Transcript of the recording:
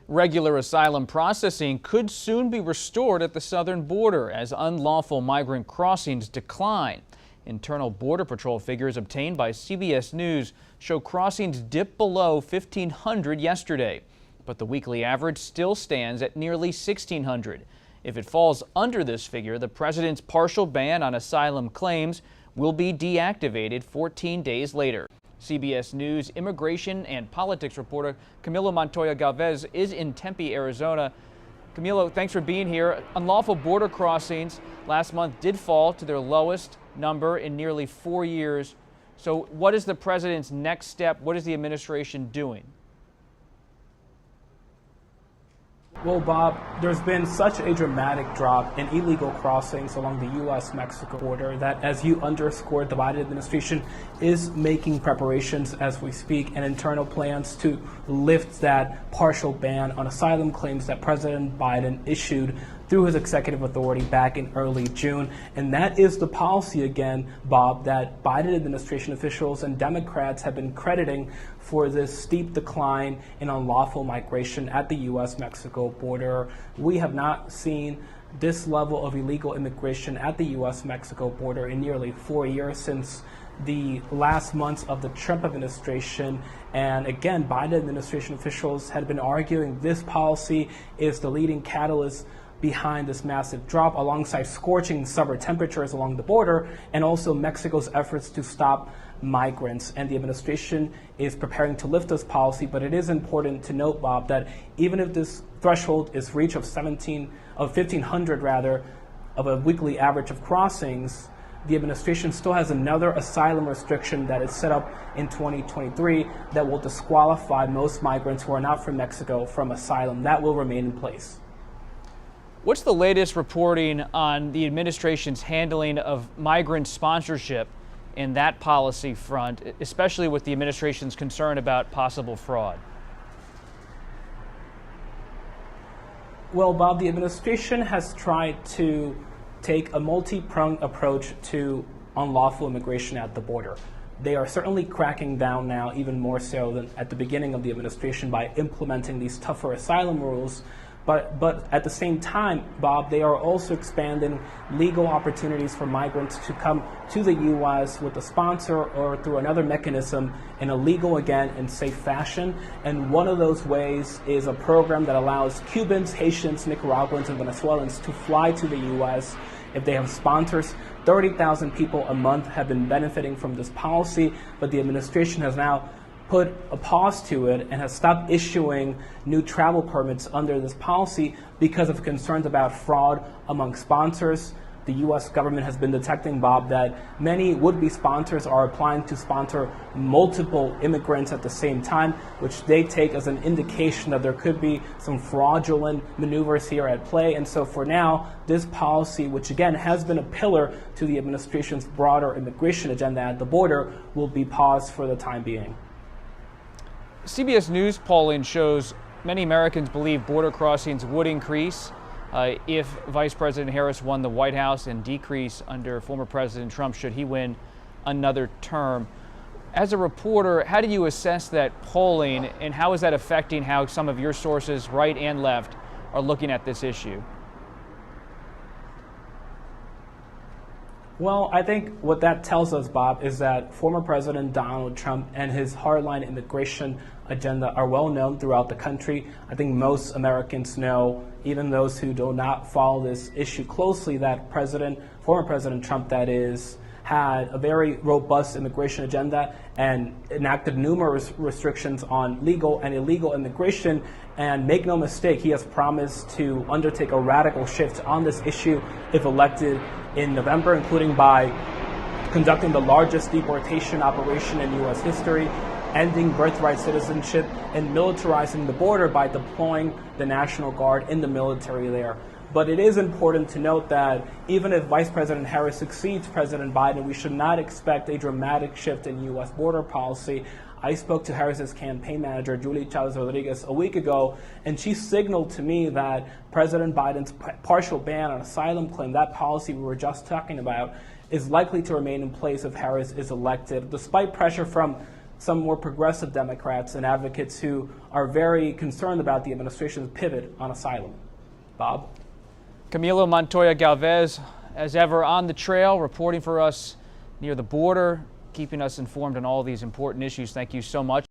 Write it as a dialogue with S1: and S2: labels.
S1: Regular asylum processing could soon be restored at the southern border as unlawful migrant crossings decline. Internal Border Patrol figures obtained by CBS News show crossings dipped below 1,500 yesterday, but the weekly average still stands at nearly 1,600. If it falls under this figure, the president's partial ban on asylum claims will be deactivated 14 days later. CBS News immigration and politics reporter Camilo Montoya-Galvez is in Tempe, Arizona. Camilo, thanks for being here. Unlawful border crossings last month did fall to their lowest number in nearly 4 years. So what is the president's next step? What is the administration doing?
S2: Well, Bob, there's been such a dramatic drop in illegal crossings along the U.S.-Mexico border that, as you underscored, the Biden administration is making preparations as we speak and internal plans to lift that partial ban on asylum claims that President Biden issued through his executive authority back in early June. And that is the policy, again, Bob, that Biden administration officials and Democrats have been crediting for this steep decline in unlawful migration at the U.S.-Mexico border. We have not seen this level of illegal immigration at the U.S.-Mexico border in nearly 4 years since the last months of the Trump administration. And again, Biden administration officials had been arguing this policy is the leading catalyst behind this massive drop, alongside scorching summer temperatures along the border and also Mexico's efforts to stop migrants. And the administration is preparing to lift this policy, but it is important to note, Bob, that even if this threshold is reached of 1,500 rather, of a weekly average of crossings, the administration still has another asylum restriction that is set up in 2023 that will disqualify most migrants who are not from Mexico from asylum. That will remain in place.
S1: What's the latest reporting on the administration's handling of migrant sponsorship in that policy front, especially with the administration's concern about possible fraud?
S2: Well, Bob, the administration has tried to take a multi-pronged approach to unlawful immigration at the border. They are certainly cracking down now, even more so than at the beginning of the administration, by implementing these tougher asylum rules. But at the same time, Bob, they are also expanding legal opportunities for migrants to come to the U.S. with a sponsor or through another mechanism in a legal, again, and safe fashion. And one of those ways is a program that allows Cubans, Haitians, Nicaraguans, and Venezuelans to fly to the U.S. if they have sponsors. 30,000 people a month have been benefiting from this policy, but the administration has now put a pause to it and has stopped issuing new travel permits under this policy because of concerns about fraud among sponsors. The U.S. government has been detecting, Bob, that many would-be sponsors are applying to sponsor multiple immigrants at the same time, which they take as an indication that there could be some fraudulent maneuvers here at play. And so for now, this policy, which again has been a pillar to the administration's broader immigration agenda at the border, will be paused for the time being.
S1: CBS News polling shows many Americans believe border crossings would increase if Vice President Harris won the White House and decrease under former President Trump should he win another term. As a reporter, how do you assess that polling, and how is that affecting how some of your sources, right and left, are looking at this issue?
S2: Well, I think what that tells us, Bob, is that former President Donald Trump and his hardline immigration agenda are well known throughout the country. I think most Americans know, even those who do not follow this issue closely, that former President Trump, that is, had a very robust immigration agenda and enacted numerous restrictions on legal and illegal immigration. And make no mistake, he has promised to undertake a radical shift on this issue if elected in November, including by conducting the largest deportation operation in U.S. history, ending birthright citizenship, and militarizing the border by deploying the National Guard in the military there. But it is important to note that even if Vice President Harris succeeds President Biden, we should not expect a dramatic shift in U.S. border policy. I spoke to Harris's campaign manager, Julie Chavez Rodriguez, a week ago, and she signaled to me that President Biden's partial ban on asylum claim, that policy we were just talking about, is likely to remain in place if Harris is elected, despite pressure from some more progressive Democrats and advocates who are very concerned about the administration's pivot on asylum. Bob?
S1: Camilo Montoya-Galvez, as ever, on the trail, reporting for us near the border, keeping us informed on all these important issues. Thank you so much.